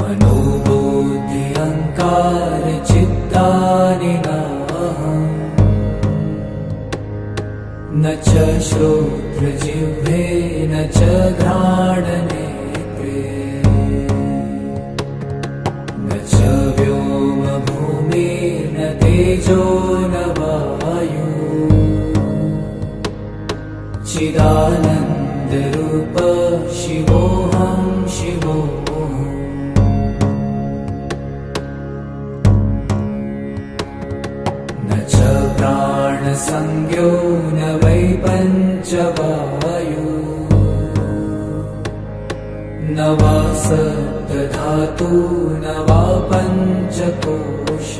मनोबुद्धि अहंकार चित्तानि नाहम् न च श्रोत्रजिह्वे न च घ्राणनेत्रे न च व्योमभूमिर्न तेजो न वायु चिदानन्दरूप शिवोऽहं शिवोऽहम् न च प्राणसंज्ञो न वै पञ्चवायु न वा सप्तधातु न वा पञ्चकोश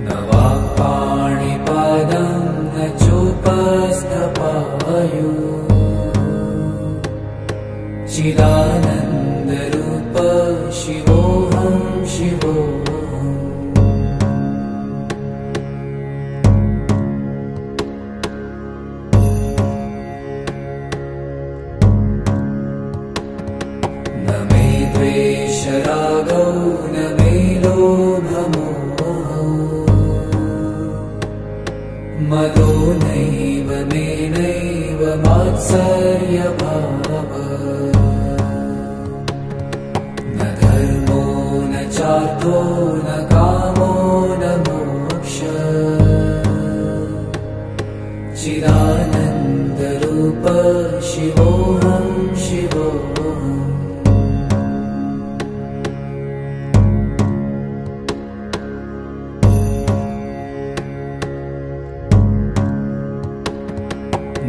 न वा पाणिपादं न चोपस्थपायु चिदानन्दरूप शिवोऽहं शिवोऽहम् न मे द्वेषरागौ न मे लोभमोहौ मदो नैव मे नैव मात्सर्यभावः न धर्मो न चार्थो न कामो न मोक्षः चिदानन्दरूप शिवोऽहं शिवोऽहम्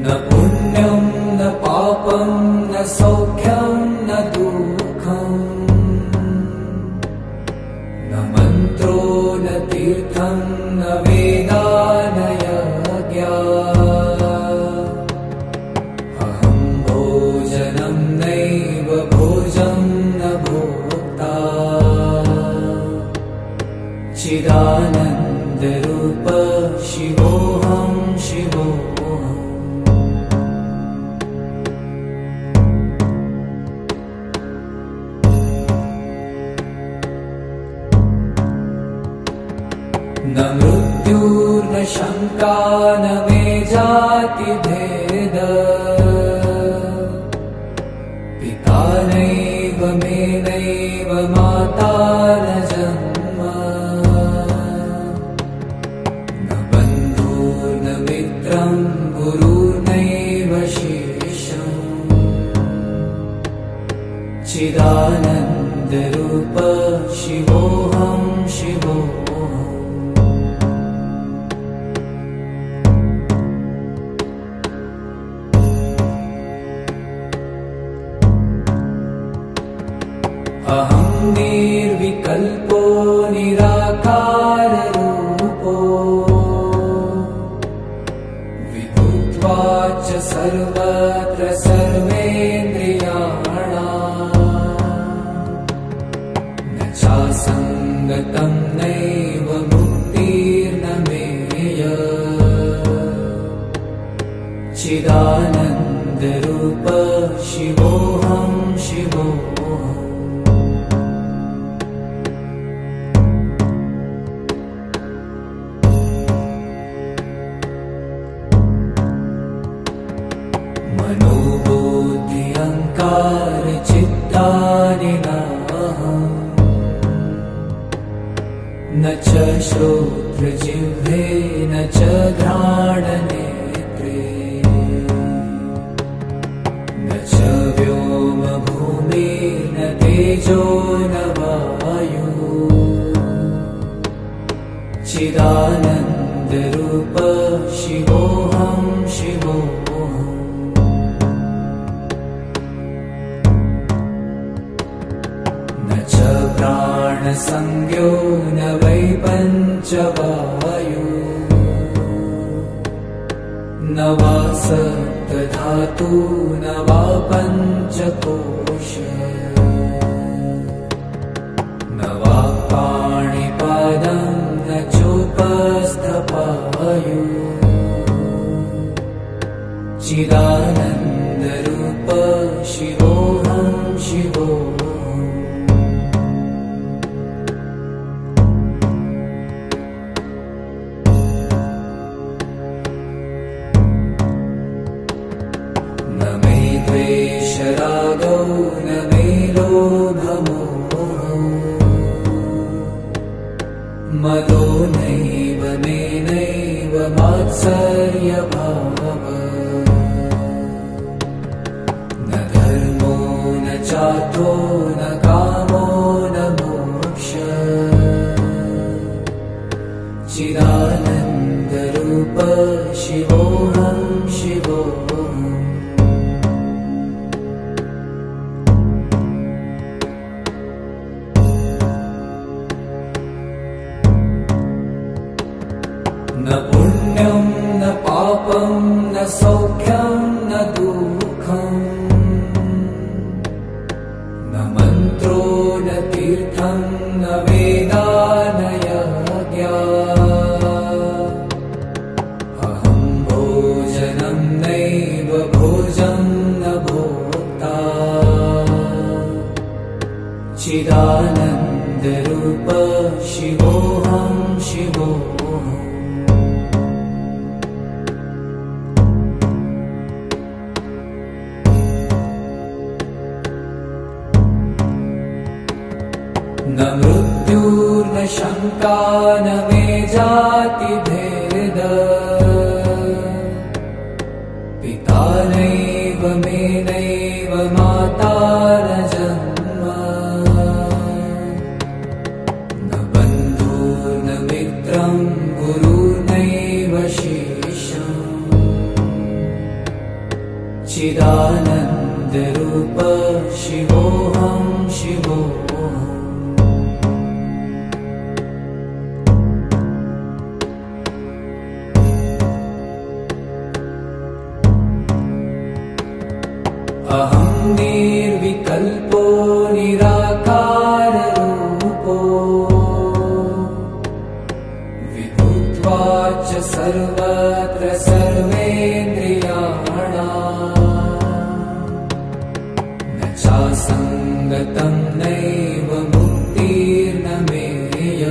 न पुण्यं न पापं न सौख्यं न दुःखम् न मन्त्रो न तीर्थं न वेदा न यज्ञा अहं भोजनं नैव भोजं न भोक्ता चिदानन्दरूप शिवोऽहं शिवोऽहम् न मृत्युर्न शङ्का न मे जातिभेद पिता नैव मे नैव माता न जन्म न बन्धुर्न मित्रं गुरुर्नैव शिष्यम् चिदानन्दरूप शिवोऽहं शिवोऽहम् अहं निर्विकल्पो निराकाररूपो विभुत्वा च सर्वत्र सर्वेन्द्रियाणाम् न चासङ्गतं नैव मुक्तिर्न मेय चिदानन्दरूप शिवोऽहं शिवोऽहम् मनोबुद्धि अहंकार चित्तानि नाहम् न च श्रोत्रजिह्वे न च घ्राणनेत्रे न च व्योमभूमिर्न तेजो न वायु चिदानन्दरूप शिवोऽहं शिवोऽहम् न च प्राणसंज्ञो न वै पञ्चवायु न वा सप्तधातु न वा पञ्चकोश न वा पाणिपादं न चोपस्थपायु चिदानन्दरूप शिवोऽहं शिवोऽहम् न मे द्वेषरागौ न मे लोभमोहौ मदो नैव मे नैव मात्सर्यभावः न धर्मो न चार्थो न कामो न मोक्षः चिदानन्दरूप शिवोऽहं शिवोऽहम् न पुण्यं न पापं न सौख्यं न दुःखम् न मन्त्रो न तीर्थं न वेदा न यज्ञा अहं भोजनं नैव भोजं न भोक्ता चिदानन्दरूप शिवोऽहं शिवोऽहम् न मृत्युर्न शङ्का न मे जातिभेद पिता नैव मे नैव माता न जन्म न बन्धुर्न मित्रं गुरुर्नैव शिष्यम् चिदानन्दरूप शिवोऽहं शिवोऽहम् अहं निर्विकल्पो निराकाररूपो विभुत्वाच्च सर्वत्र सर्वेन्द्रियाणाम् न चासङ्गतं नैव मुक्तिर्न मेय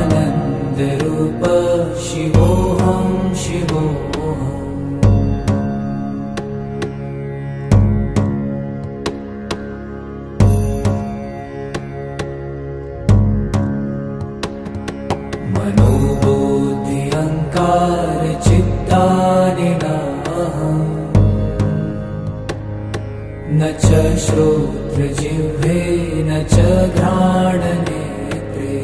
चिदानन्दरूप शिवोऽहं शिवोऽहम् मनोबुद्धि अहङ्कार चित्तानि नाहम् न च श्रोत्रजिह्वे न च घ्राणनेत्रे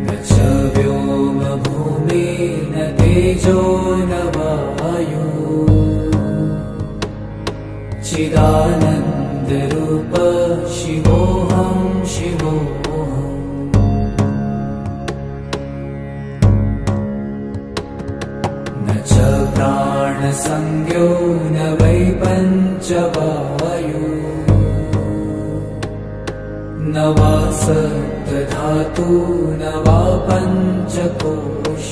न च व्योमभूमिर्न तेजो न वायु चिदानन्दरूप शिवोऽहं शिवोऽहम् न च प्राणसंज्ञो न वै पञ्चवायु न वा सप्तधातु न वा पञ्चकोश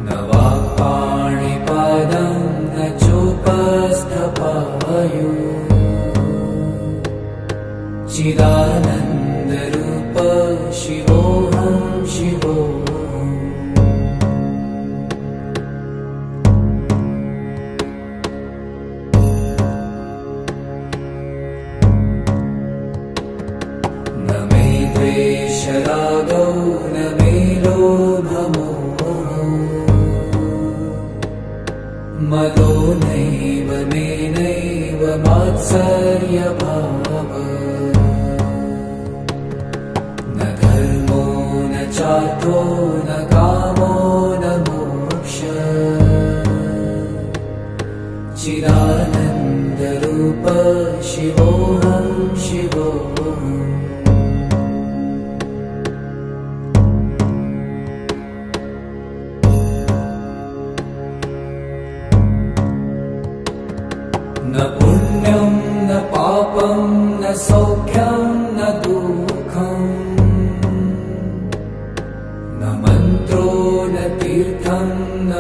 न वा पाणिपादं न चोपस्थपायु चिदानन्दरूप शिवोऽहं शिवोऽहम् न मे द्वेषरागौ न मे लोभमोहौ मदो नैव मे नैव मात्सर्यभावः न धर्मो न चार्थो न कामो न मोक्षः चिदानन्दरूप शिवोऽहं शिवोऽहम् न पुण्यं न पापं न सौख्यं न दुःखम् न मन्त्रो न तीर्थं न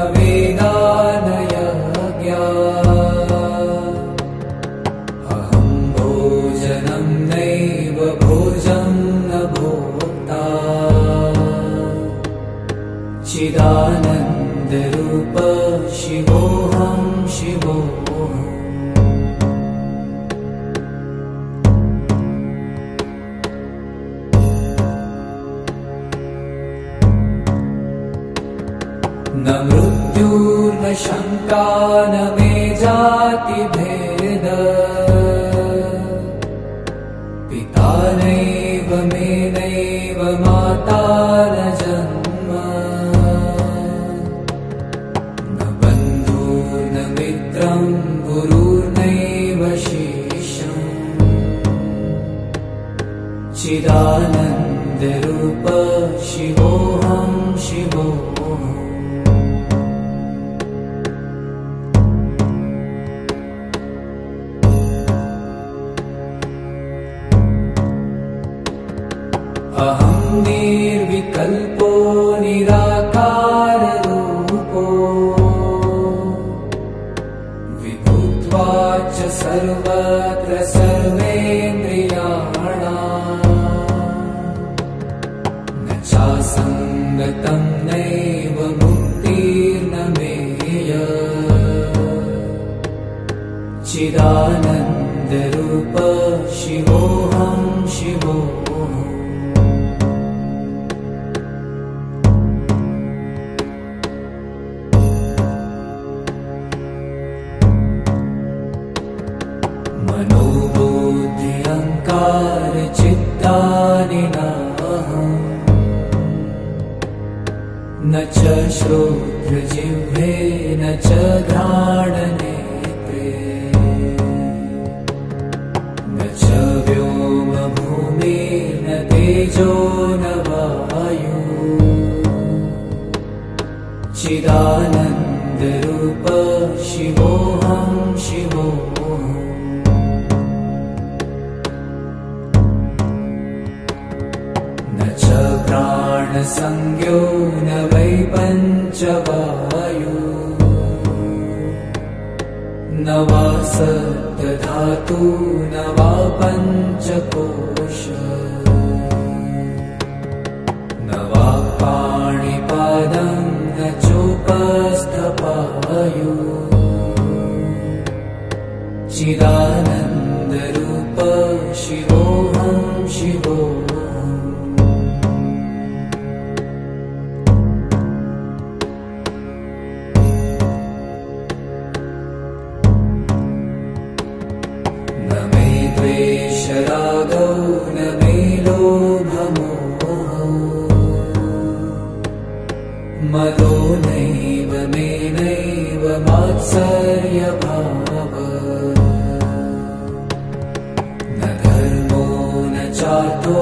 शिवोऽहं शिवोऽहम् न मृत्युर्न शङ्का न मे जातिभेद पिता नैव मे नैव माता न जन्म न बन्धुर्न मित्रं गुरुर्नैव शिष्यम् चिदानन्दरूप शिवोऽहं शिवोऽहम् अहं निर्विकल्पो निराकाररूपो विभूत्वाच सर्वत्र सर्वेन्द्रियाणाम् न चासङ्गतं नैव मुक्तिर्न मेय चिदानन्दरूप शिवोऽहं शिवोऽहम् मनोबुद्ध्यहङ्कार चित्तानि नाहम् न च श्रोत्रजिह्वे न च घ्राणनेत्रे न च व्योमभूमिर्न तेजो न वायु चिदानन्दरूप शिवोऽहं शिवोऽहम् प्राणसंज्ञो न वै पञ्चवायु न वा सप्तधातु न वा पञ्चकोश न वा पाणिपादं न चोपस्थपायु चिदानन्दरूप शिवोऽहं शिवोऽहम् रागौ न मे लोभमोहौ मदो नैव मे नैव मात्सर्यभाव न धर्मो न चार्थो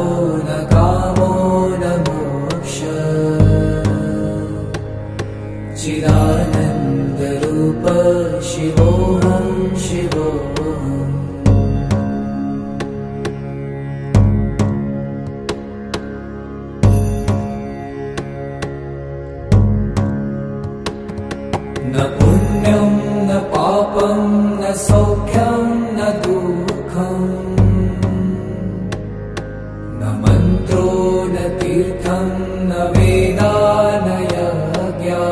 न कामो न मोक्ष चिदानन्दरूप शिवोऽहं शिवोऽहम् न पुण्यं न पापं न सौख्यं न दुःखम् न मन्त्रो न तीर्थं न वेदा न यज्ञा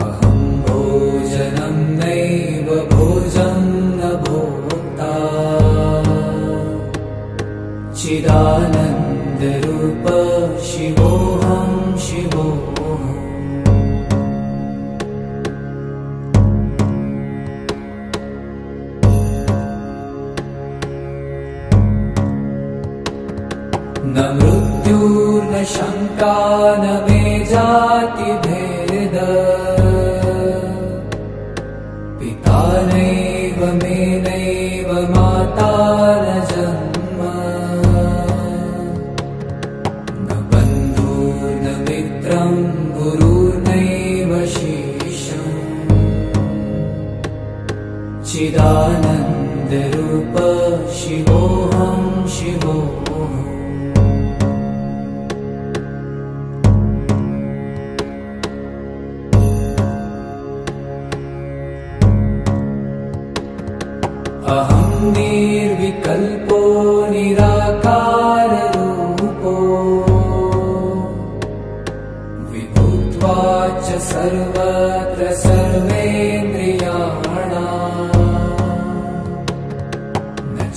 अहं भोजनं नैव भोजं न भोक्ता चिदानन्दरूप शिवोऽहं शिवोऽहम् न मृत्युर्न शङ्का न मे जातिभेद पिता नैव मे नैव माता न जन्म न बन्धुर्न मित्रं गुरुर्नैव शिष्यम् चिदानन्दरूप शिवोऽहं शिवोऽहम् अहं निर्विकल्पो निराकाररूपो विभूत्वा च सर्व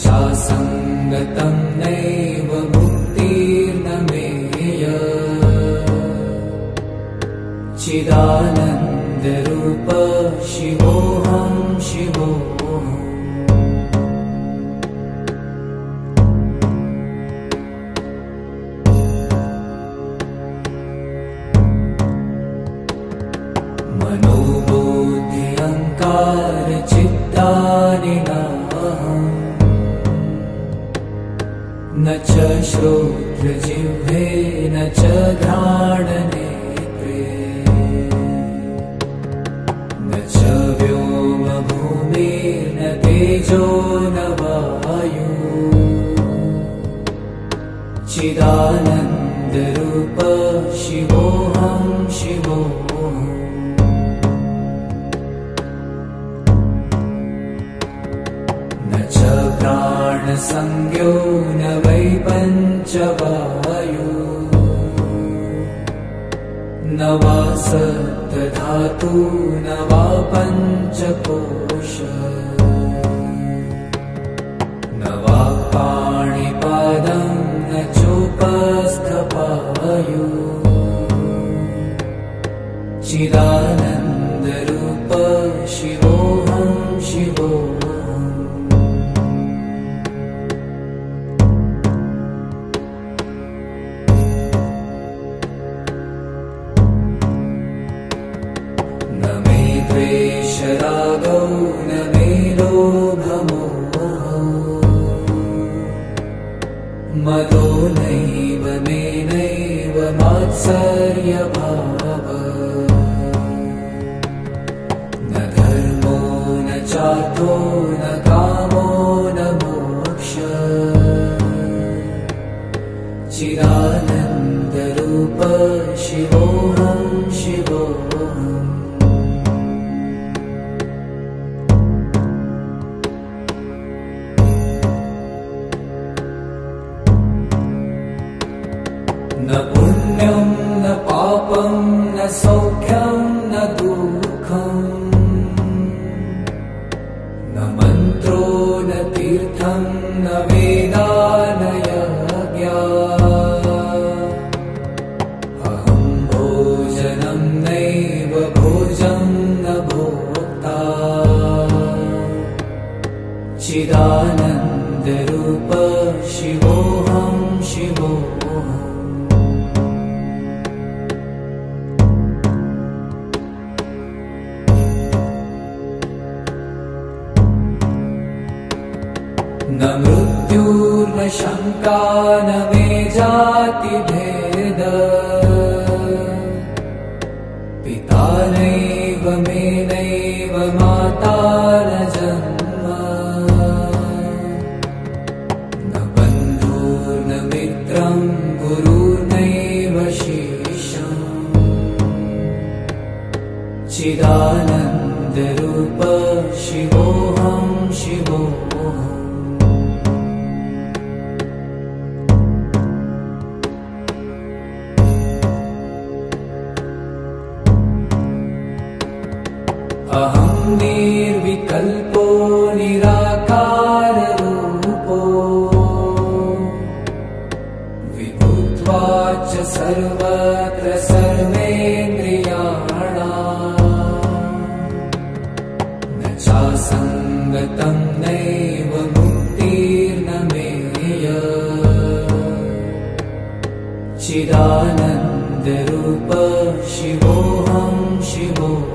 चासङ्गतं नैव मुक्तिर्न मेय चिदानन्दरूप शिवोऽहं शिवोऽहम् मनोबुद्धि अहङ्कार चित्तानि न च श्रोत्रजिह्वे न च घ्राणनेत्रे न च व्योमभूमिर्न तेजो न वायु चिदानन्दरूप शिवोऽहं शिवोऽहम् प्राणसंज्ञो न वै पञ्चवायु न वा सप्तधातु न वा पञ्चकोश न वा पाणिपादं न चोपस्थपायु चिदानन्दरूप शिवोऽहं शिवोऽहम् रागौ न मे लोभमोहौ मदो नैव मे नैव मात्सर्यभाव न धर्मो न चार्थो न कामो न मोक्ष चिदानन्दरूप शिवोऽहं शिवोऽहम् न पुण्यं न पापं न सौख्यं न दुःखं न मन्त्रो न तीर्थं न वेदा न यज्ञा अहं भोजनं नैव भोजं न भोक्ता चिदानन्दरूप शिवोऽहं शिवोऽहम् न मृत्युर्न शङ्का न मे जातिभेद पिता नैव मे नैव माता न जन्म न बन्धुर्न मित्रं गुरुर्नैव शिष्यम् चिदानन्दरूप शिवोऽहं शिवोऽहम् अहं निर्विकल्पो निराकाररूपो विभुत्वाच्च सर्वत्र सर्वेन्द्रियाणाम् न चासङ्गतं नैव मुक्तिर्न मेय चिदानन्दरूप शिवोऽहं शिवोऽहम्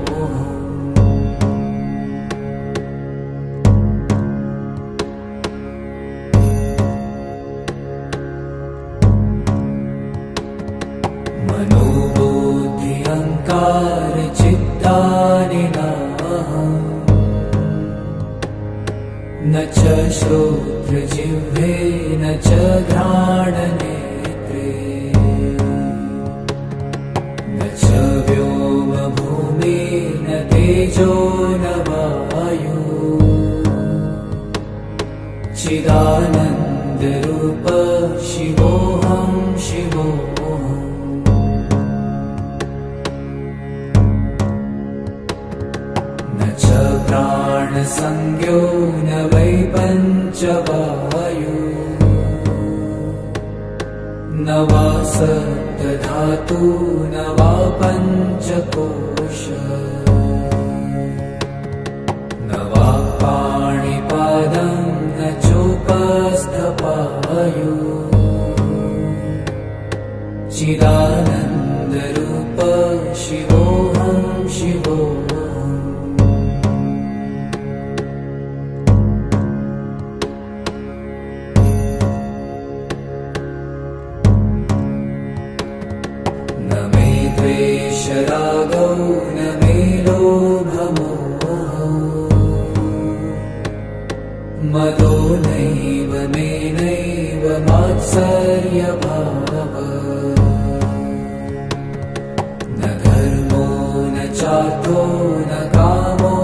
मनोबुद्धि अहङ्कार चित्तानि न च श्रोत्रजिह्वे न च घ्राणनेत्रे न च व्योमभूमिर्न तेजो न वायु चिदानन्दरूप शिवोऽहं शिवोऽहम् न च प्राणसंज्ञो न वै पञ्चवायु न वा सप्तधातु न वा पञ्चकोश न वा पाणिपादं न चोपस्थपायु चिदानन्दरूप शिवोऽहं शिवोऽहम् न मे द्वेषरागौ न मे लोभमोहौ मदो नैव मे नैव मात्सर्यभावः न धर्मो न चार्थो न कामो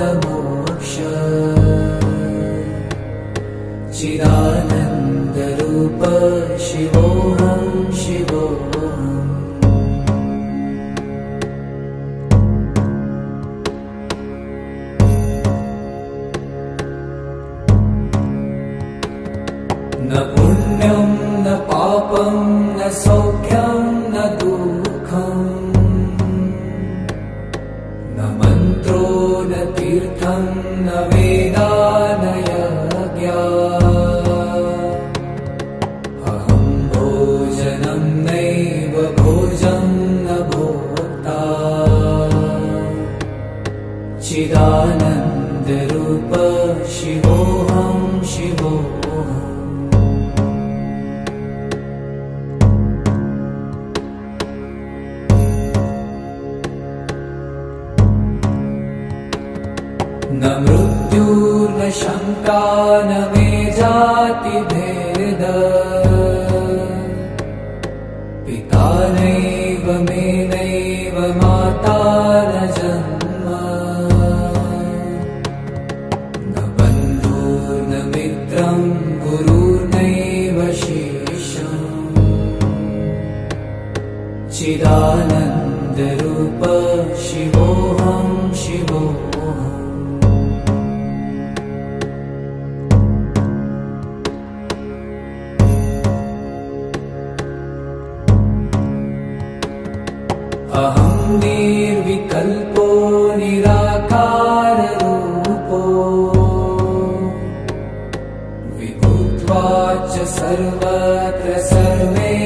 न मोक्षः चिदानन्दरूप शिवोऽहं शिवोऽहम् न पुण्यं न पापं न सौख्यं न दुःखम् न मन्त्रो न तीर्थं न वेदा न यज्ञा अहं भोजनं नैव भोजं न भोक्ता चिदानन्दरूप शिवोऽहं शिवोऽहम् न मृत्युर्न शङ्का न मे जातिभेद पिता नैव मे नैव माता न जन्म न बन्धुर्न मित्रं गुरुर्नैव शिष्यम् चिदानन्दरूप शिवोऽहं शिवोऽहम् अहं निर्विकल्पो निराकाररूपो विभुत्वाच्च सर्वत्र सर्वेन्द्रियाणाम्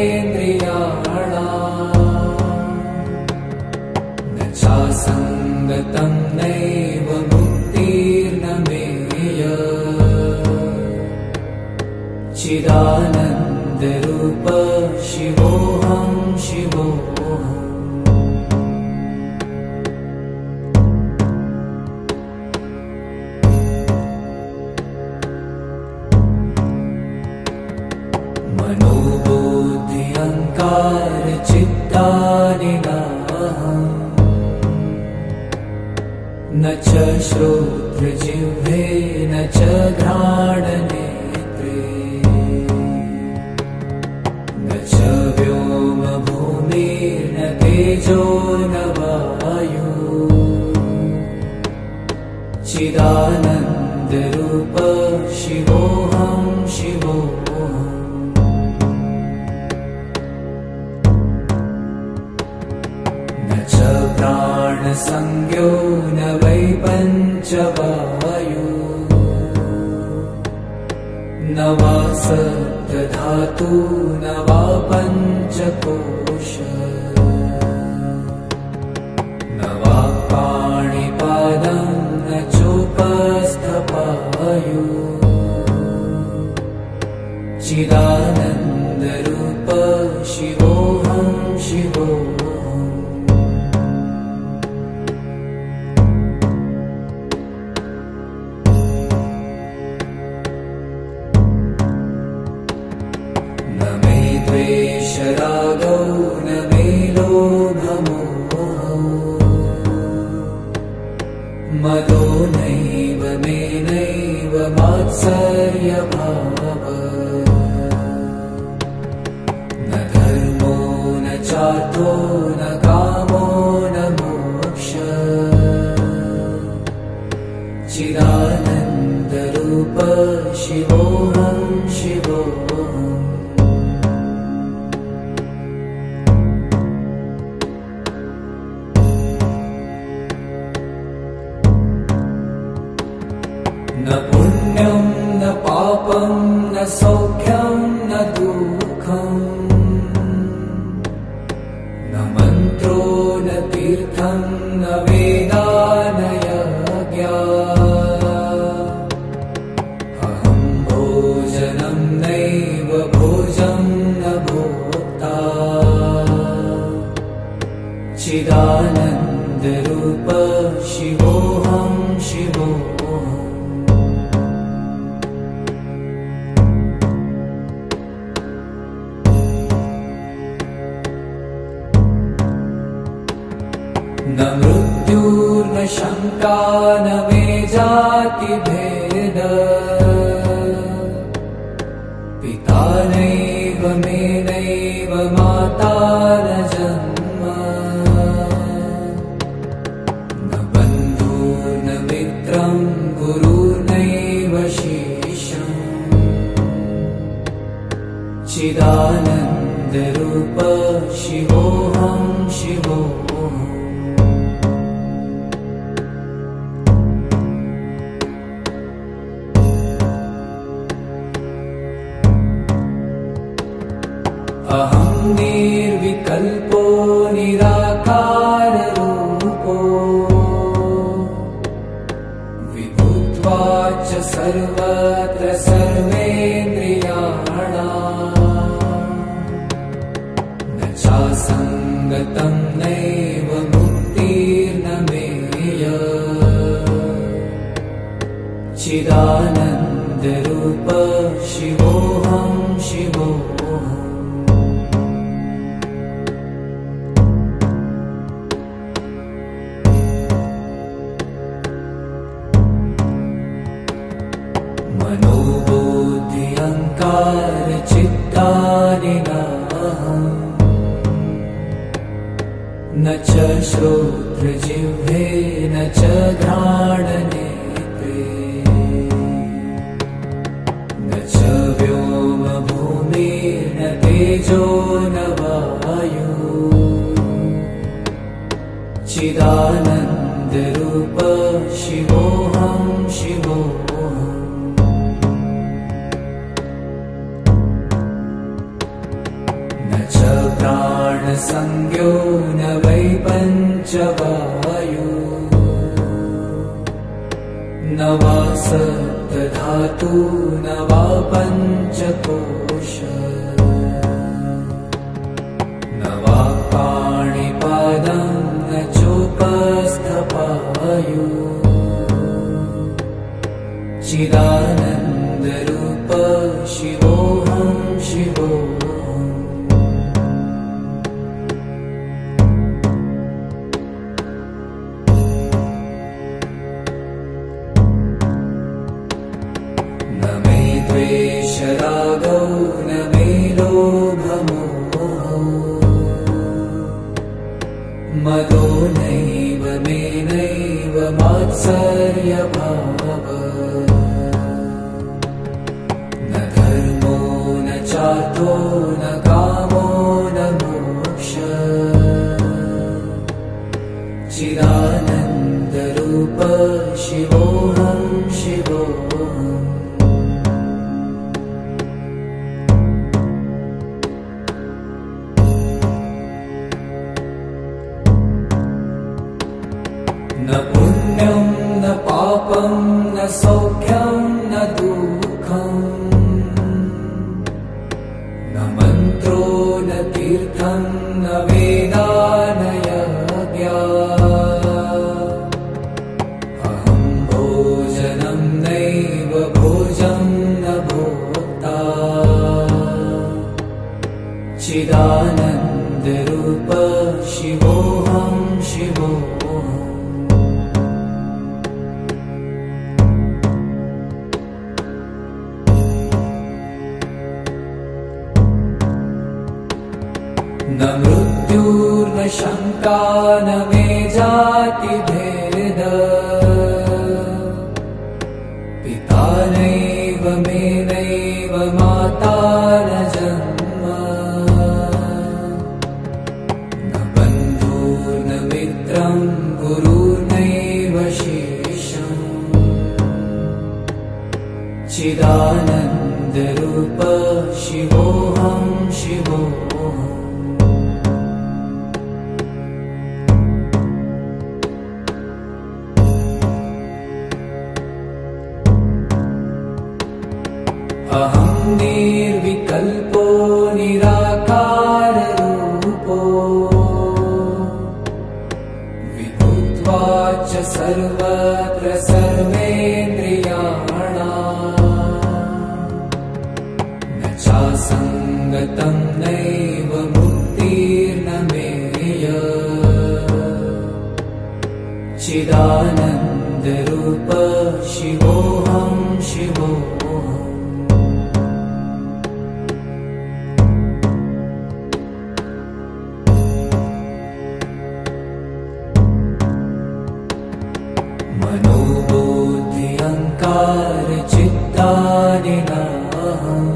न चासङ्गतं नैव मुक्तिर्न मेय चिदानन्दरूप शिवोऽहं शिवोऽहम् मनोबुद्धि अहङ्कार चित्तानि नाहम् न च श्रोत्रजिह्वे न च घ्राणनेत्रे न च व्योमभूमिर्न तेजो न वायु चिदानन्दरूप शिवोऽहं शिवोऽहम् प्राणसंज्ञो न वै पञ्चवायु न वा सप्तधातु न वा पञ्चकोश न वा पाणिपादं न चोपस्थपायु चिदानन्दरूप शिवोऽहं शिवोऽहम् द्वेषरागौ न मे लोभमोहौ मदो नैव मे नैव मात्सर्यभावः न धर्मो न चार्थो न कामो न मोक्षः सौख्यं न दुःखम् न मन्त्रो न तीर्थं न वेदा न यज्ञा अहं भोजनं नैव भोजं न भोक्ता चिदानन्दरूप शिवोऽहं शिवोऽहम् न मृत्युर्न शङ्का न मे जातिभेद पिता नैव मे नैव माता न जन्म न बन्धुर्न मित्रं गुरुर्नैव शिष्यम् चिदानन्दरूप शिवोऽहं शिवोऽहम् अहं निर्विकल्पो निराकाररूपो विभूत्वाच सर्वत्र सर्वेन्द्रियाणाम् न चासङ्गतं नैव मुक्तिर्न मेय चिदानन्दरूप शिवोऽहं शिवोऽहम् मनोबुद्ध्यहङ्कार चित्तानि नाहम् न च श्रोत्रजिह्वे न च घ्राणनेत्रे न च व्योमभूमिर्न तेजो न वायु चिदानन्दरूप शिवोऽहं शिवोऽहम् न च प्राणसंज्ञो न वै पञ्चवायु न वा सप्तधातु न वा पञ्चकोश न वा पाणिपादं न चोपस्थपायु चिदानन्दरूप शिवोऽहं शिवोऽहम् न मे द्वेषरागौ न मे लोभमोहौ मदो नैव मे नैव मात्सर्यभावः न धर्मो न चार्थो न कामो न मोक्षः चिदानन्दरूप शिवोऽहं शिवोऽहम् न पुण्यं न पापं न सौख्यं न दुःखम् न मन्त्रो न तीर्थं न वेदा न यज्ञा अहं भोजनं नैव भोजं न भोक्ता चिदानन्दरूप शिवोऽहं शिवोऽहम् न मृत्युर्न शङ्का न मे जातिभेद पिता नैव मे नैव माता न जन्म न बन्धुर्न मित्रं गुरुर्नैव शिष्यम् चिदानन्दरूप शिवोऽहं शिवोऽहम्। अहं निर्विकल्पो निराकाररूपो विभूत्वा च सर्वत्र सर्वेन्द्रियाणाम् न चासङ्गतं नैव मुक्तिर्न मेय चिदानन्दरूप शिवोऽहं शिवोऽहम्। मनोबुद्धि अहङ्कार चित्तानि नाहम्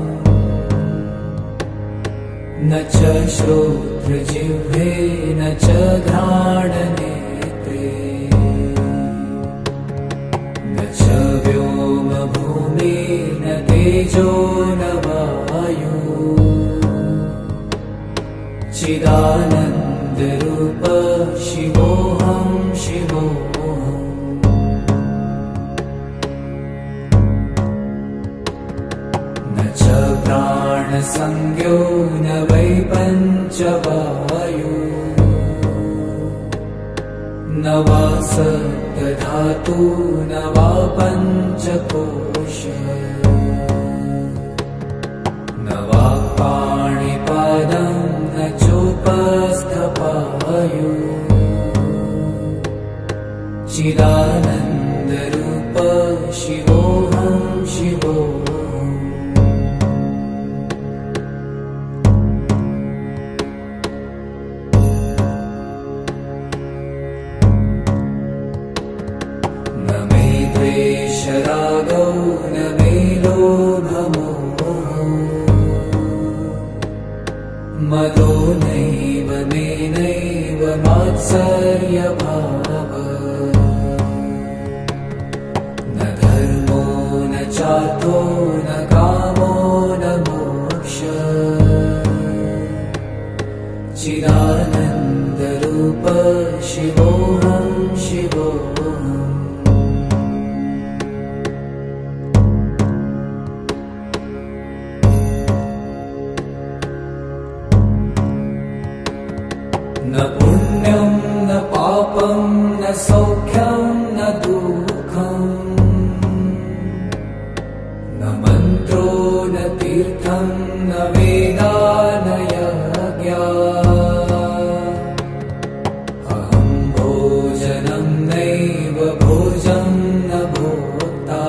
न च श्रोत्रजिह्वे न च घ्राणनेत्रे न च व्योमभूमिर्न तेजो न वायु चिदानन्दरूप शिवोऽहं शिवोऽहम्। प्राणसंज्ञो न वै पञ्चवायु न वा सप्तधातु न वा पञ्चकोश न वा पाणिपादं न चोपस्थपायु चिदानन्दरूप शिवोऽहं शिवोऽहम्। रागो न मे लोभमोहो मदो नैव मे नैव मात्सर्यभाव न धर्मो न चार्थो न कामो न मोक्ष चिदानन्दरूप शिवोऽहं शिवोऽहम्। न पुण्यं न पापं न सौख्यं न दुःखम् न मन्त्रो न तीर्थं न वेदा न यज्ञा अहं भोजनं नैव भोजं न भोक्ता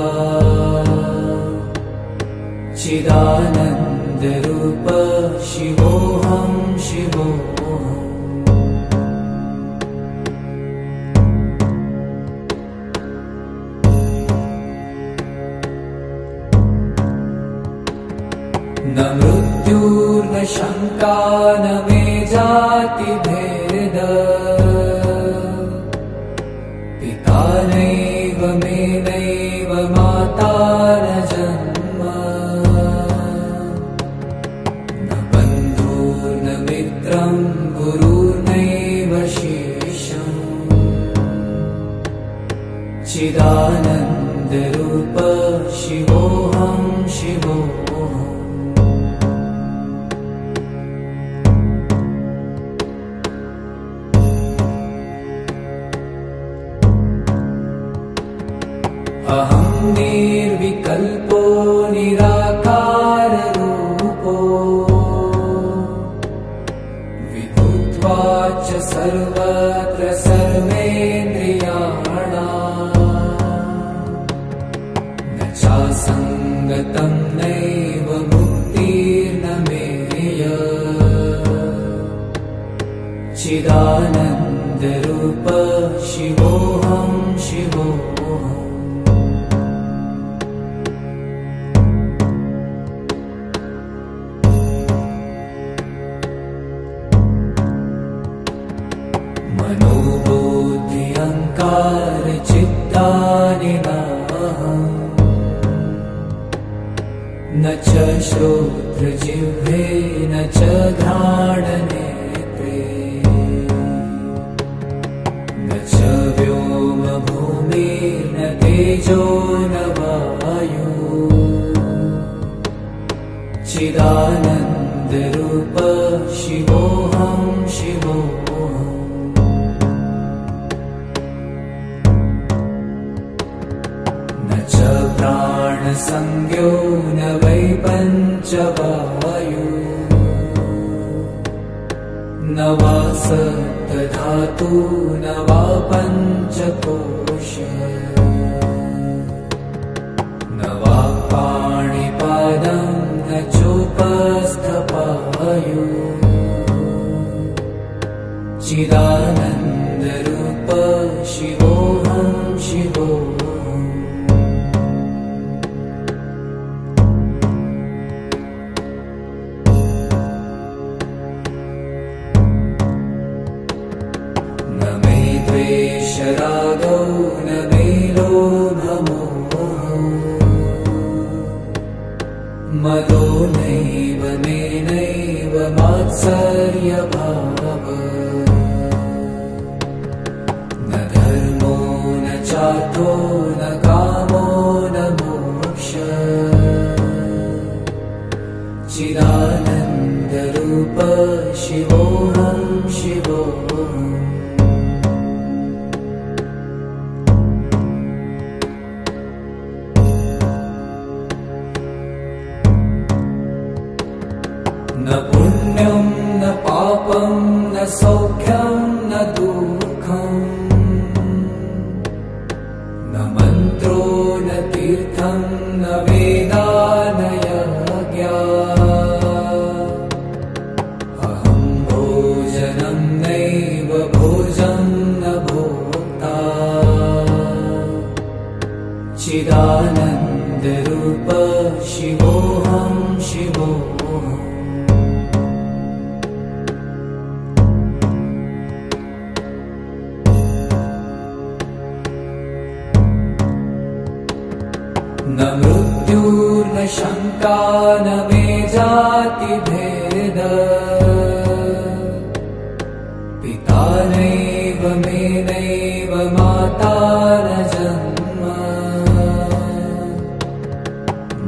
चिदानन्दरूप शिवोऽहं शिवोऽहम्। न मृत्युर्न शङ्का न मे जातिभेद पिता नैव मे नैव माता न जन्म न बन्धुर्न मित्रं गुरुर्नैव शिष्यम् चिदानन्दरूप शिवोऽहं शिवोऽहम्। अहं निर्विकल्पो निराकाररूपो विभूत्वा च सर्वत्र सर्वेन्द्रियाणाम् न चासङ्गतं नैव मुक्तिर्न मेय चिदानन्दरूप शिवोऽहं शिवोऽहम्। मनोबुद्धि अहङ्कार चित्तानि नाहम् न न च श्रोत्रजिह्वे न च घ्राणनेत्रे न च व्योमभूमिर्न तेजो न वायु चिदानन्दरूप शिवोऽहं शिवोऽहम् न च प्राणसंज्ञो न वै पञ्चवायु न वा सप्तधातु न वा पञ्चकोश न वा पाणिपादं न चोपस्थपायु चिदानन्दरूप शिवोऽहं शिवोऽहम् न मे द्वेषरागौ न मे लोभमोहौ मदो नैव मे नैव मात्सर्यभावः न धर्मो न चार्थो न कामो न मोक्षः चिदानन्दरूप शिवोऽहं शिवोऽहम् न पुण्यं न पापं न सौख्यं न दुःखम् न मन्त्रो न तीर्थं न वेदा न यज्ञा अहं भोजनं नैव भोजं न भोक्ता चिदानन्दरूप शिवोऽहं शिवोऽहम् न मृत्युर्न शङ्का न मे जातिभेद पिता नैव मे नैव माता न जन्म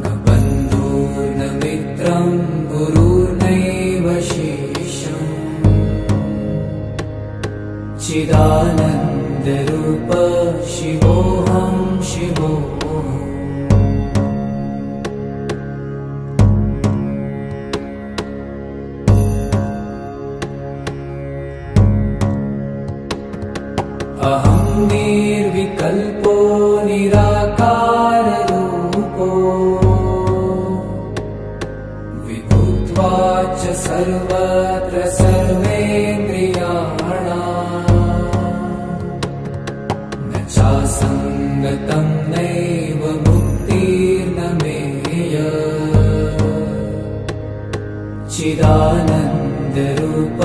न बन्धुर्न मित्रं गुरुर्नैव शिष्यम् चिदानन्दरूप शिवोऽहं शिवोऽहम् अहं निर्विकल्पो निराकाररूपो विभूत्वाच सर्वत्र सर्वेन्द्रियाणाम् न चासङ्गतं नैव मुक्तिर्न मेय चिदानन्दरूप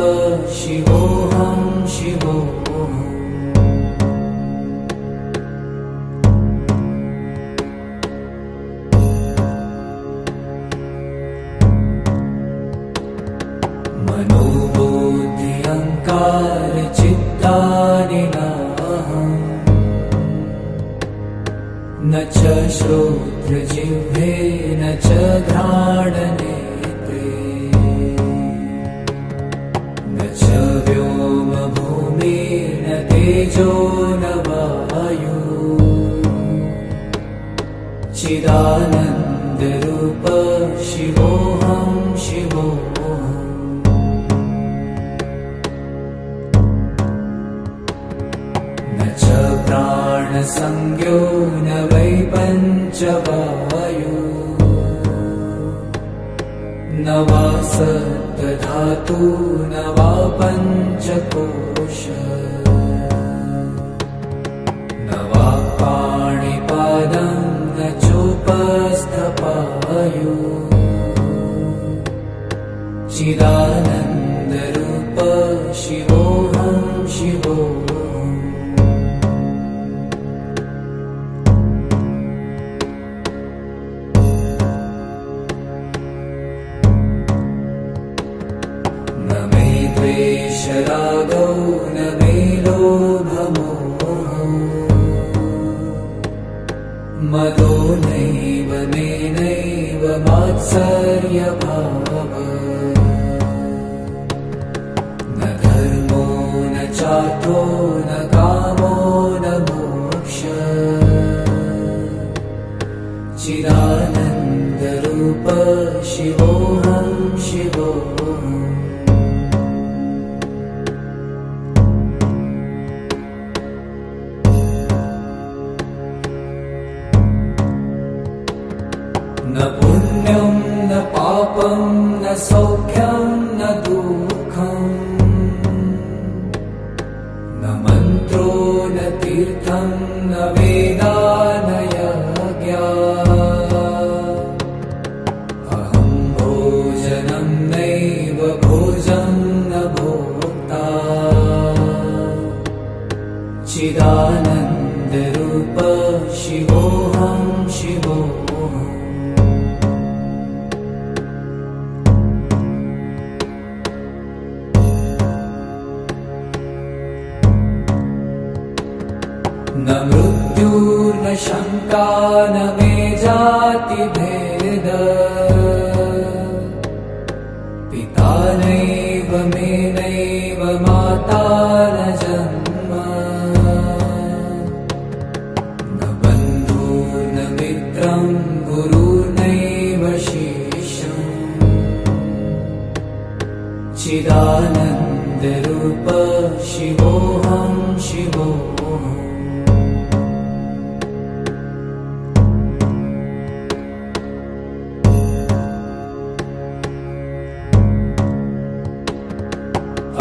शिवोऽहं शिवोऽहम् मनोबुद्ध्यङ्कारचित्तानि नाहम् न च श्रोत्रजिह्वे न च घ्राणनेत्रे न च व्योमभूमिर्न तेजो न वायु चिदानन्दरूप शिवोऽहं शिवोऽहम् न च प्राणसंज्ञो न वै पञ्चवायु न वा सप्तधातु न वा पञ्चकोश न वा पाणिपादं न चोपस्थपायु चिदानन्दरूप शिवोऽहं शिवोऽहम् मदो नैव मेनैव मात्सर्यभावः न धर्मो न चार्थो न कामो न मोक्षः चिदानन्दरूप शिवोऽहं शिवोऽहम् न पुण्यं न पापं न सौख्यं न दुःखम् न मन्त्रो न तीर्थं न वेदा न यज्ञा अहं भोजनं नैव भोजं न भोक्ता चिदानन्दरूप शिवोऽहं शिवोऽहम् न मृत्युर्न शङ्का न मे जातिभेद पिता नैव मे नैव माता न जन्म न बन्धुर्न मित्रं गुरुर्नैव शिष्यम् चिदानन्दरूप शिवोऽहं शिवोऽहम्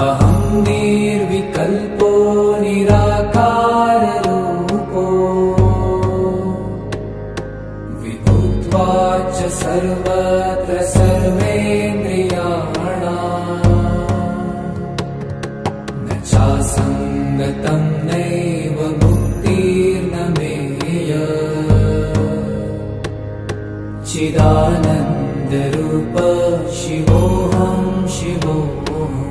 अहं निर्विकल्पो निराकाररूपो विभुत्वाच्च सर्वत्र सर्वेन्द्रियाणाम् न चासङ्गतं नैव मुक्तिर्न मेय चिदानन्दरूप शिवोऽहं शिवोऽहम्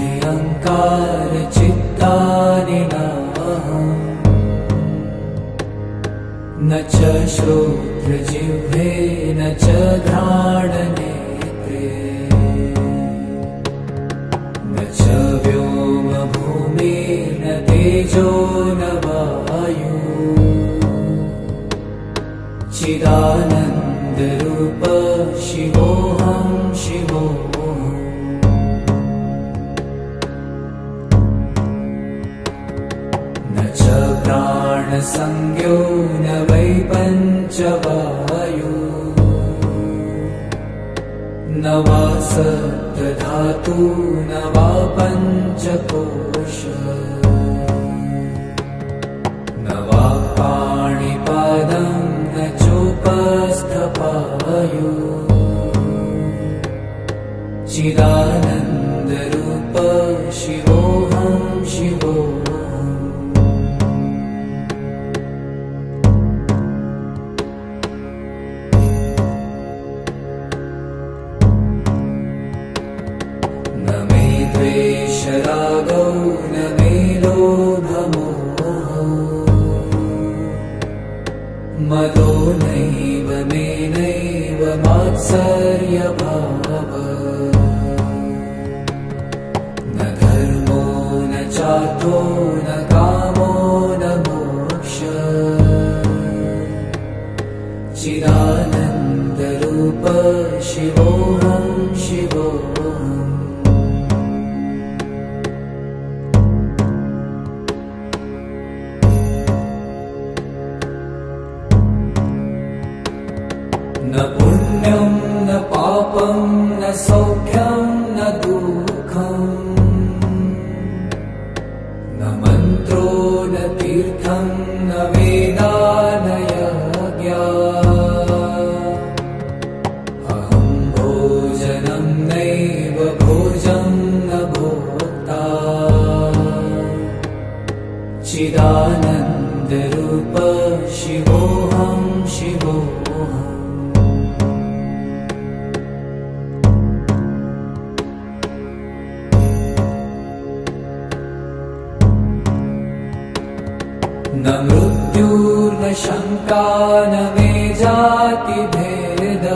मनोबुद्ध्यहङ्कार चित्तानि नाहम् न च श्रोत्रजिह्वे न च घ्राणनेत्रे न च व्योमभूमिर्न तेजो न वायु चिदानन्दरूप शिवोऽहं शिवोऽहम् न च प्राणसंज्ञो न वै पञ्चवायु न वा सप्तधातु न वा पञ्चकोश न वा पाणिपादं न चोपस्थपायु चिदानन्दरूप शिवोऽहं शिवोऽहम् न मे द्वेषरागौ न मे लोभमोहौ मदो नैव मे नैव मात्सर्यभावः न धर्मो न चार्थो न कामो न मोक्षः चिदानन्दरूप शिवोऽहं शिवोऽहम् न पुण्यं न पापं न सौख्यं न दुःखम् न मन्त्रो न तीर्थं न वेदा न यज्ञा अहं भोजनं नैव भोजं न भोक्ता चिदानन्दरूप शिवोऽहं शिवोऽहम् न मृत्युर्न शङ्का न मे जातिभेद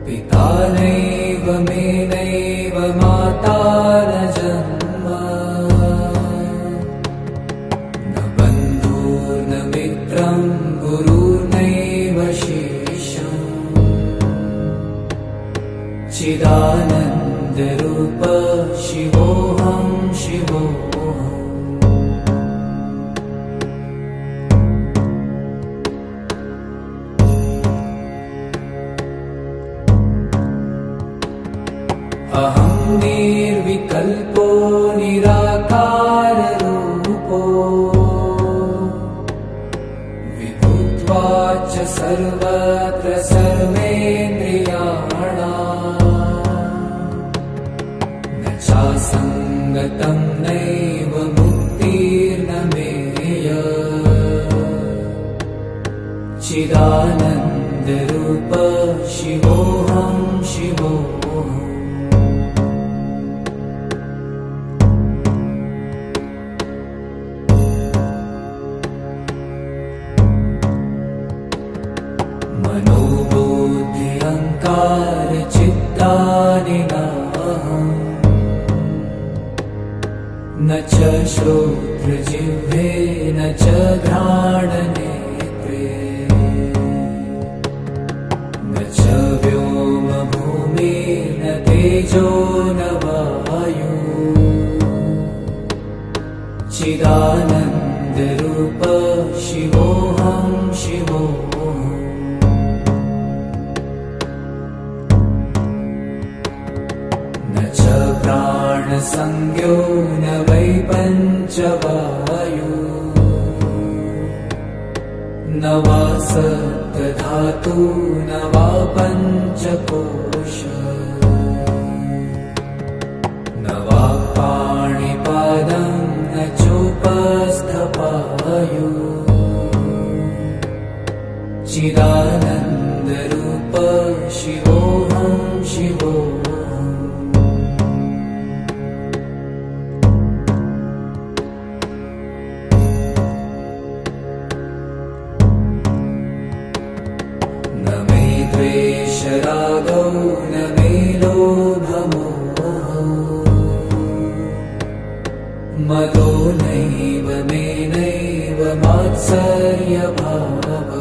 पिता नैव मे नैव माता न जन्म न बन्धुर्न मित्रं गुरुर्नैव शिष्यम् चिदानन्दरूप शिवोऽहं शिवोऽहम् अहं निर्विकल्पो निराकाररूपो विभूत्वाच सर्वत्र सर्वेन्द्रियाणाम् न चासङ्गतं नैव मुक्तिर्न मेय चिदानन्दरूप शिवोऽहं शिवोऽहम् मनोबुद्धि अहङ्कार चित्तानि नाहम् न च श्रोत्रजिह्वे न च घ्राणनेत्रे न च व्योमभूमिर्न तेजो न वायु चिदानन्दरूप शिवोऽहं शिवोऽहम् न च प्राणसंज्ञो न वै पञ्चवायु न वा सप्तधातु न वा पञ्चकोश न वा पाणिपादं न चोपस्थपायु चिदानन्दरूप शिवोऽहं शिवोऽहम् न मे द्वेषरागौ न मे लोभमोहौ मदो नैव मे नैव मात्सर्यभावः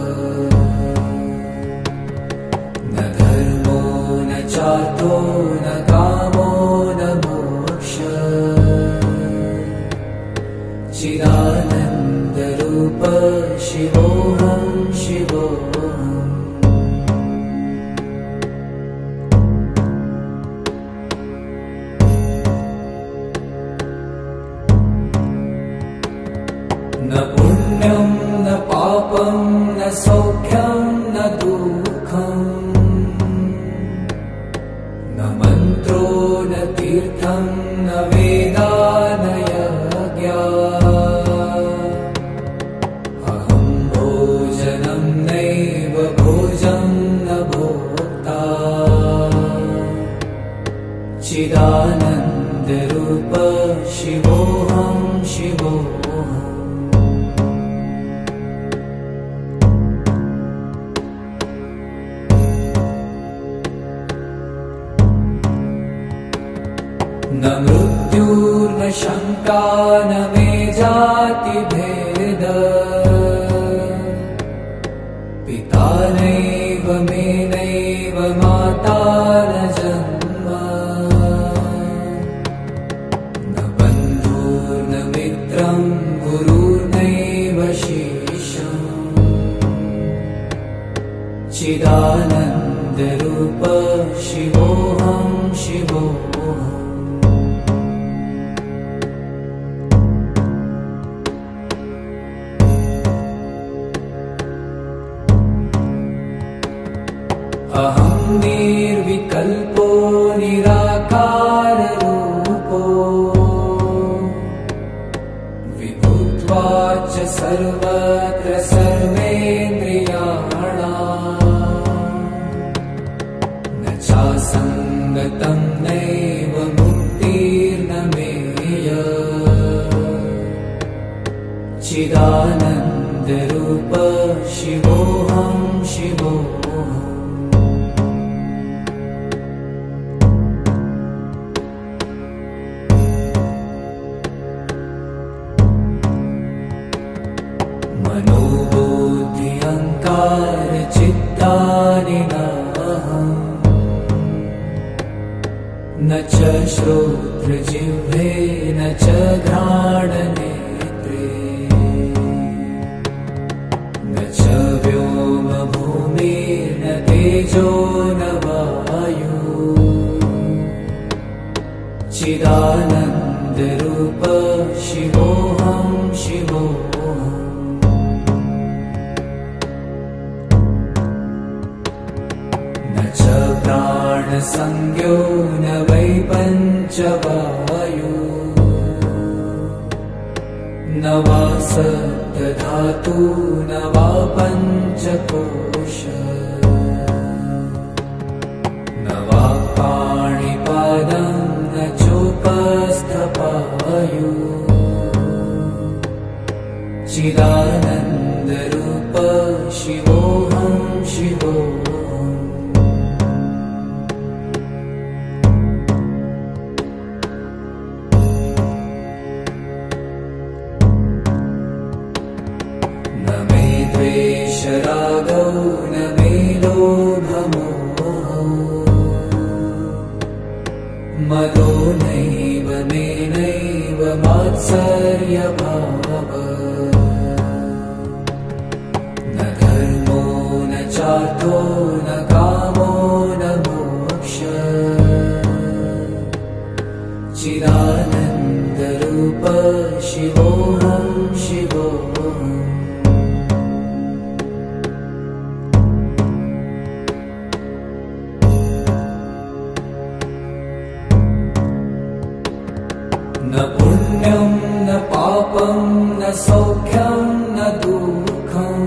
न धर्मो न चार्थो न कामो न मोक्षः चिदानन्दरूप शिवोऽहं शिवोऽहम् न पुण्यं न पापं न सौख्यं न दुःखम् न मन्त्रो न तीर्थं न वेदा न यज्ञा अहं भोजनं नैव भोजं न भोक्ता चिदानन्दरूप शिवोऽहं शिवोऽहम् न मृत्युर्न शङ्का न मे जातिभेद पिता नैव मे नैव माता न जन्म न बन्धुर्न मित्रं गुरुर्नैव शिष्यम् चिदानन्दरूप शिवोऽहं शिवोऽहम् अहं निर्विकल्पो निराकाररूपो विभूत्वाच सर्वत्र सर्वेन्द्रियाणाम् न चासङ्गतं नैव न च श्रोत्रजिह्वे न च घ्राणनेत्रे न च व्योमभूमिर्न तेजो न वायु चिदानन्दरूप शिवोऽहं शिवोऽहम् न च प्राणसंज्ञो न वै पञ्चवायु न वा सप्तधातु न वा पञ्चकोश न वा पाणिपादं न चोपस्थपायु चिदानन्दरूप शिवोऽहं शिवोऽहम् न मे द्वेषरागौ न मे लोभमोहौ मदो नैव मे नैव मात्सर्यभावः न धर्मो न चार्थो न कामो न मोक्षः चिदानन्दरूप शिवोऽहं शिवोऽहम् न पुण्यं न पापं न सौख्यं न दुःखम्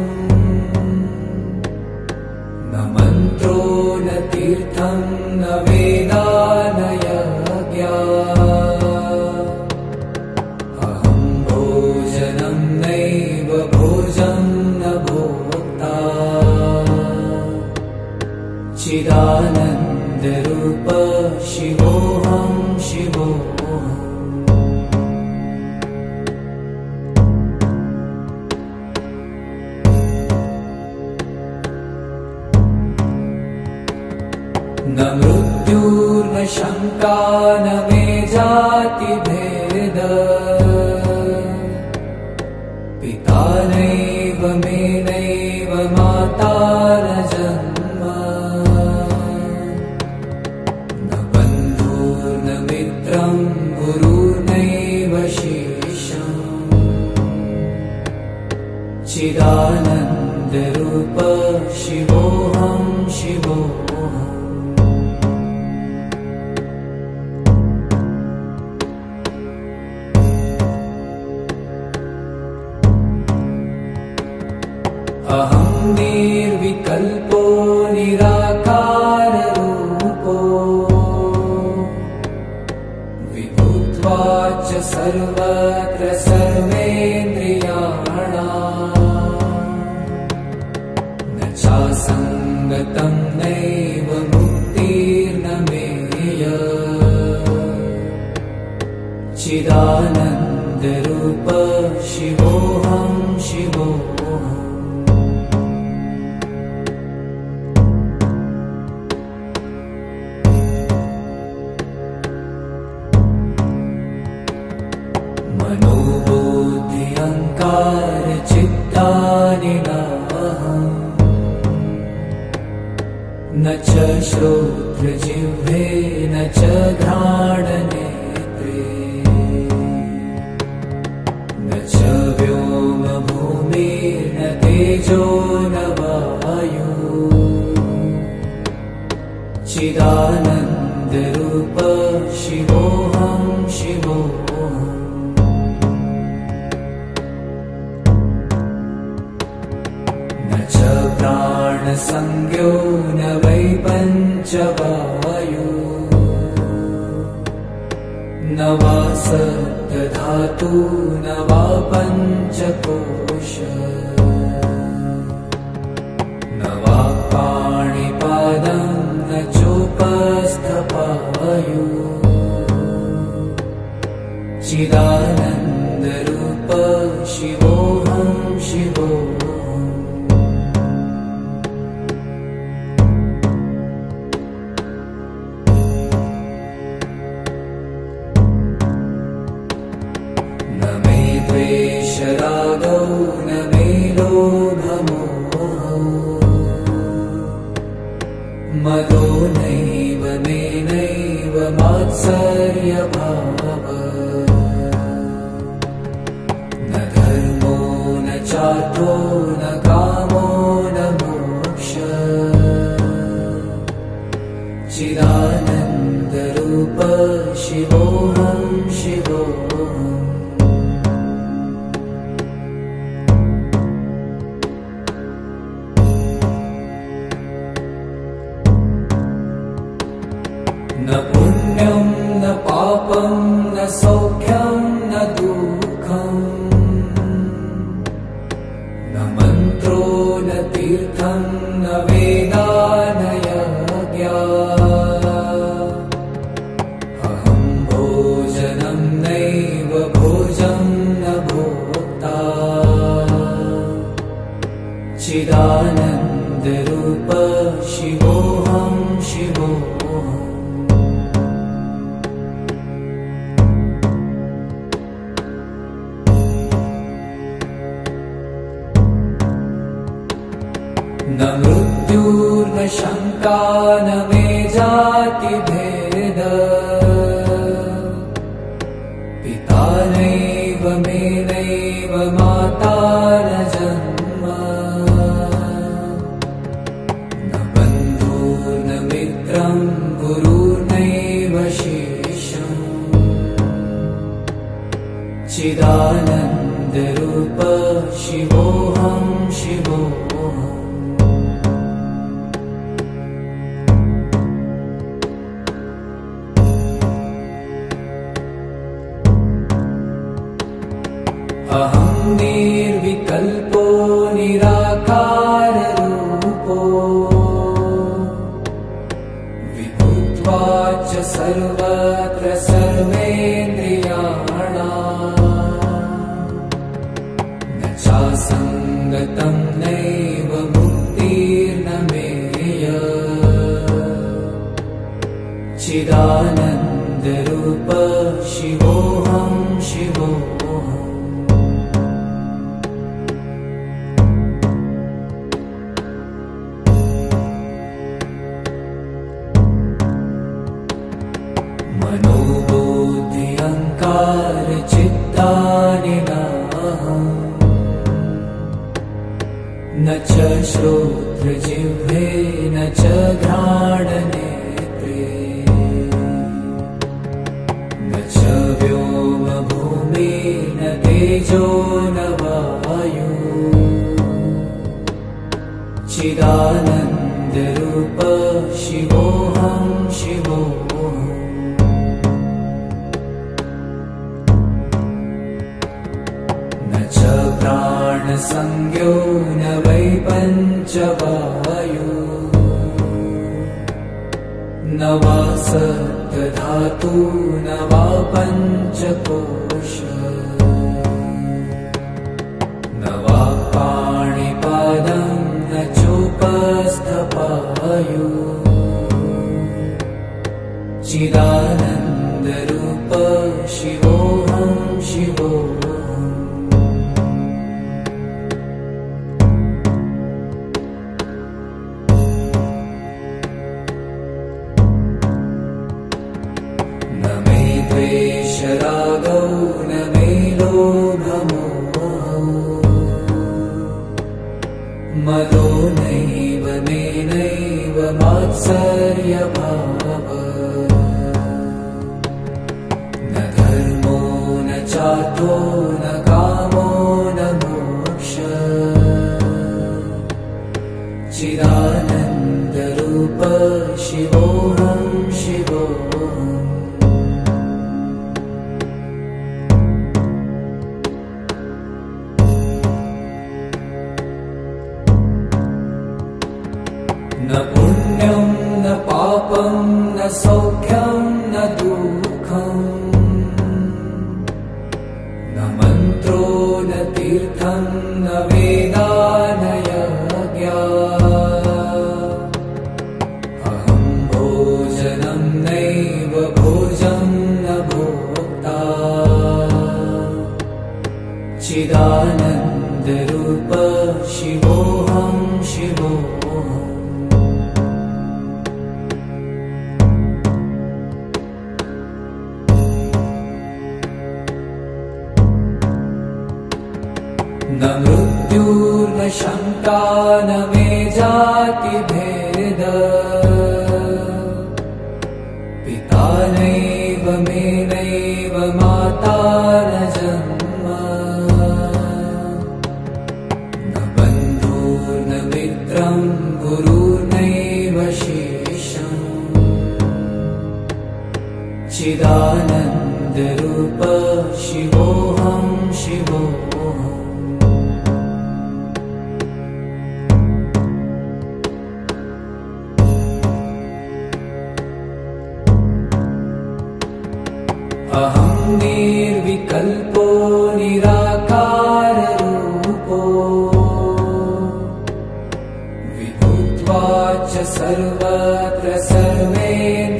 न मन्त्रो न तीर्थं न वेदा न यज्ञा अहं भोजनं नैव भोजं न भोक्ता चिदानन्दरूप शिवोऽहं शिवोऽहम् न मृत्युर्न शङ्का न मे जातिभेद पिता नैव मे नैव माता न जन्म न बन्धुर्न मित्रं गुरुर्नैव शिष्यम् चिदानन्दरूप शिवोऽहं शिवोऽहम् अहं निर्विकल्पो निराकाररूपो विभुत्वाच्च सर्वत्र सर्वेन्द्रियाणाम् न चासङ्गतं नैव मुक्तिर्न मेय चिदानन्दरूप शिवोऽहं शिवोऽहम् मनोबुद्धि अहङ्कार चित्तानि नाहम् न च श्रोत्रजिह्वे न च घ्राणनेत्रे न च व्योमभूमिर्न तेजो न वायु चिदानन्दरूप शिवोऽहं शिवोऽहम् न च प्राणसंज्ञो न वै पञ्चवायु न वा सप्तधातु न वा पञ्चकोश न वा पाणिपादं न चोपस्थपायु चिदानन्दरूप शिवोऽहं शिवोऽहम् द्वेषरागौ न मे लोभमोहौ मदो नैव मे नैव मात्सर्यभावः न धर्मो न चार्थो न कामो न मोक्षः चिदानन्दरूप शिवोऽहं शिवोऽहम् न पुण्यं न पापं न सौख्यं न दुःखम् न मन्त्रो न तीर्थं न वेदा न यज्ञः अहं भोजनं नैव भोजं न भोक्ता चिदानन्दरूप शिवोऽहं शिवोऽहम् न मृत्युर्न शङ्का न मे जातिभेद पिता नैव मे नैव माता न जन्म न बन्धुर्न मित्रं गुरुर्नैव शिष्यम् चिदानन्दरूप शिवोऽहं शिवोऽहम् अहं निर्विकल्पो निराकाररूपो विभुत्वाच्च सर्वत्र सर्वेन्द्रियाणाम् न चासङ्गतं नैव मुक्तिर्न मेय चिदानन्दरूप शिवोऽहं शिवोऽहम् मनोबुद्धि अहङ्कार चित्तानि नाहम् न च श्रोत्रजिह्वे न च घ्राणनेत्रे न च व्योमभूमि न तेजो न वायु चिदानन्दरूप शिवोऽहं शिवोऽहम् प्राणसंज्ञो न वै पञ्चवायु न वा सप्तधातु न वा पञ्चकोश न वा पाणिपादं न चोपस्थपायु चिदानन्दरूप शिवोऽहं शिवोऽहम् द्वेषरागौ न मे लोभमोहौ मदो नैव मे नैव मात्सर्यभावः न धर्मो न चार्थो न कामो न मोक्षः चिदानन्दरूप शिवोऽहं शिवोऽहम् न पुण्यं न पापं न सौख्यं न दुःखम् न मन्त्रो न तीर्थं न वेदा न यज्ञः अहं भोजनं नैव भोजं न भोक्ता चिदा चिदानन्दरूप शिवोऽहं शिवोऽहम् न मृत्युर्न शङ्का न मे जातिभेद पिता नैव मे नैव माता न जन्म न बन्धुर्न मित्रं गुरुर्नैव शेषम् चिदानन्दरूप शिवोऽहं शिवोऽहम् अहं निर्विकल्पो निराकाररूपो विभूत्वा च सर्वत्र सर्वेन्द्रियाणाम्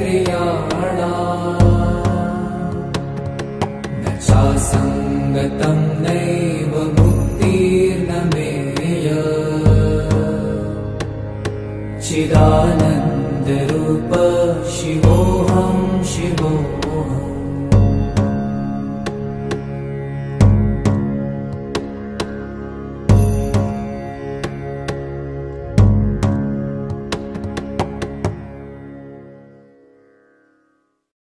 न चासङ्गतं